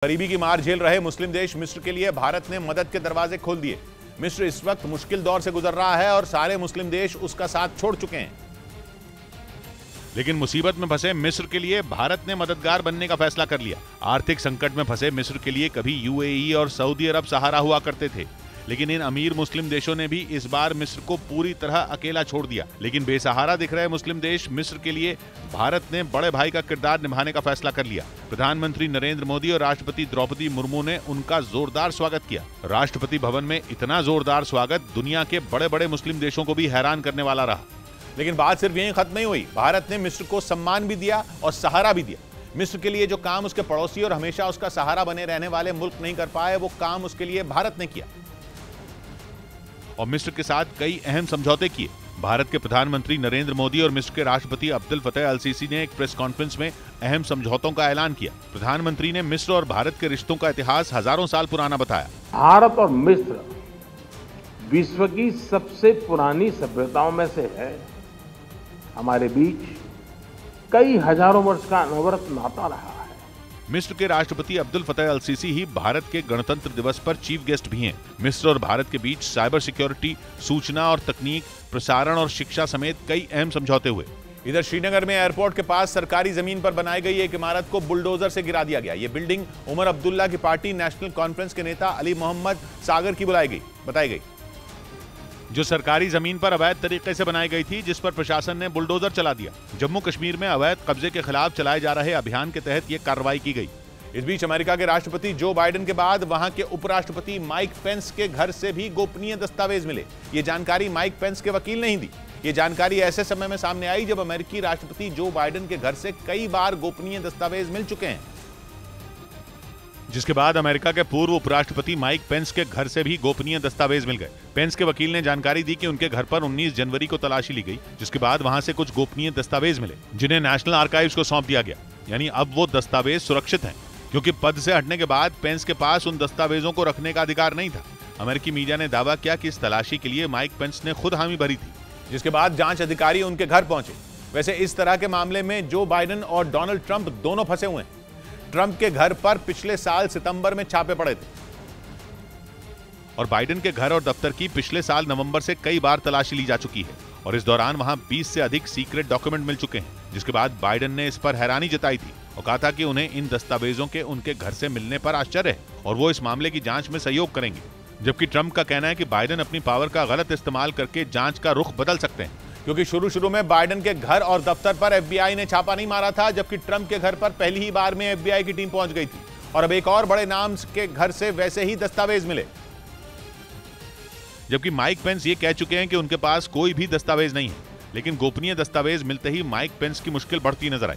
गरीबी की मार झेल रहे मुस्लिम देश मिस्र के लिए भारत ने मदद के दरवाजे खोल दिए। मिस्र इस वक्त मुश्किल दौर से गुजर रहा है और सारे मुस्लिम देश उसका साथ छोड़ चुके हैं। लेकिन मुसीबत में फंसे मिस्र के लिए भारत ने मददगार बनने का फैसला कर लिया। आर्थिक संकट में फंसे मिस्र के लिए कभी यूएई और सऊदी अरब सहारा हुआ करते थे, लेकिन इन अमीर मुस्लिम देशों ने भी इस बार मिस्र को पूरी तरह अकेला छोड़ दिया। लेकिन बेसहारा दिख रहे मुस्लिम देश मिस्र के लिए भारत ने बड़े भाई का किरदार निभाने का फैसला कर लिया। प्रधानमंत्री नरेंद्र मोदी और राष्ट्रपति द्रौपदी मुर्मू ने उनका जोरदार स्वागत किया। राष्ट्रपति भवन में इतना जोरदार स्वागत दुनिया के बड़े बड़े मुस्लिम देशों को भी हैरान करने वाला रहा। लेकिन बात सिर्फ यहीं खत्म नहीं हुई। भारत ने मिस्र को सम्मान भी दिया और सहारा भी दिया। मिस्र के लिए जो काम उसके पड़ोसी और हमेशा उसका सहारा बने रहने वाले मुल्क नहीं कर पाए, वो काम उसके लिए भारत ने किया और मिस्र के साथ कई अहम समझौते किए। भारत के प्रधानमंत्री नरेंद्र मोदी और मिस्र के राष्ट्रपति अब्दुल फतेह अल सीसी ने एक प्रेस कॉन्फ्रेंस में अहम समझौतों का ऐलान किया। प्रधानमंत्री ने मिस्र और भारत के रिश्तों का इतिहास हजारों साल पुराना बताया। भारत और मिस्र विश्व की सबसे पुरानी सभ्यताओं में से है। हमारे बीच कई हजारों वर्ष का अनवरत नाता रहा है। मिस्र के राष्ट्रपति अब्दुल फतेह अल सीसी ही भारत के गणतंत्र दिवस पर चीफ गेस्ट भी हैं। मिस्र और भारत के बीच साइबर सिक्योरिटी, सूचना और तकनीक, प्रसारण और शिक्षा समेत कई अहम समझौते हुए। इधर श्रीनगर में एयरपोर्ट के पास सरकारी जमीन पर बनाई गई एक इमारत को बुलडोजर से गिरा दिया गया। ये बिल्डिंग उमर अब्दुल्ला की पार्टी नेशनल कॉन्फ्रेंस के नेता अली मोहम्मद सागर की बताई गई, जो सरकारी जमीन पर अवैध तरीके से बनाई गई थी, जिस पर प्रशासन ने बुलडोजर चला दिया। जम्मू कश्मीर में अवैध कब्जे के खिलाफ चलाए जा रहे अभियान के तहत यह कार्रवाई की गई। इस बीच अमेरिका के राष्ट्रपति जो बाइडेन के बाद वहां के उपराष्ट्रपति माइक पेंस के घर से भी गोपनीय दस्तावेज मिले। ये जानकारी माइक पेंस के वकील ने ही दी। ये जानकारी ऐसे समय में सामने आई जब अमेरिकी राष्ट्रपति जो बाइडेन के घर से कई बार गोपनीय दस्तावेज मिल चुके हैं, जिसके बाद अमेरिका के पूर्व उपराष्ट्रपति माइक पेंस के घर से भी गोपनीय दस्तावेज मिल गए। पेंस के वकील ने जानकारी दी कि उनके घर पर 19 जनवरी को तलाशी ली गई, जिसके बाद वहां से कुछ गोपनीय दस्तावेज मिले, जिन्हें नेशनल आर्काइव्स को सौंप दिया गया। यानी अब वो दस्तावेज सुरक्षित हैं, क्योंकि पद से हटने के बाद पेंस के पास उन दस्तावेजों को रखने का अधिकार नहीं था। अमेरिकी मीडिया ने दावा किया कि इस तलाशी के लिए माइक पेंस ने खुद हामी भरी थी, जिसके बाद जांच अधिकारी उनके घर पहुंचे। वैसे इस तरह के मामले में जो बाइडेन और डोनाल्ड ट्रंप दोनों फंसे हुए हैं। ट्रंप के घर पर पिछले साल सितंबर में छापे पड़े थे और बाइडेन के घर और दफ्तर की पिछले साल नवंबर से कई बार तलाशी ली जा चुकी है और इस दौरान वहां 20 से अधिक सीक्रेट डॉक्यूमेंट मिल चुके हैं, जिसके बाद बाइडेन ने इस पर हैरानी जताई थी और कहा था कि उन्हें इन दस्तावेजों के उनके घर से मिलने पर आश्चर्य है और वो इस मामले की जांच में सहयोग करेंगे। जबकि ट्रंप का कहना है कि बाइडेन अपनी पावर का गलत इस्तेमाल करके जांच का रुख बदल सकते हैं, क्योंकि शुरू में बाइडेन के घर और दफ्तर पर एफबीआई ने छापा नहीं मारा था, जबकि ट्रंप के घर पर पहली ही बार में एफबीआई की टीम पहुंच गई थी और अब एक और बड़े नाम के घर से वैसे ही दस्तावेज मिले। जबकि माइक पेंस ये कह चुके हैं कि उनके पास कोई भी दस्तावेज नहीं है, लेकिन गोपनीय दस्तावेज मिलते ही माइक पेंस की मुश्किल बढ़ती नजर आई,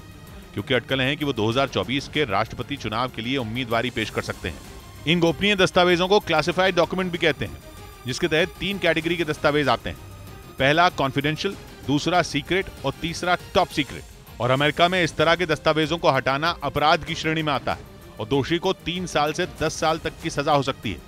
क्योंकि अटकलें हैं कि वो 2024 के राष्ट्रपति चुनाव के लिए उम्मीदवारी पेश कर सकते हैं। इन गोपनीय दस्तावेजों को क्लासिफाइड डॉक्यूमेंट भी कहते हैं, जिसके तहत 3 कैटेगरी के दस्तावेज आते हैं। पहला कॉन्फिडेंशियल, दूसरा सीक्रेट और तीसरा टॉप सीक्रेट। और अमेरिका में इस तरह के दस्तावेजों को हटाना अपराध की श्रेणी में आता है और दोषी को 3 साल से 10 साल तक की सजा हो सकती है।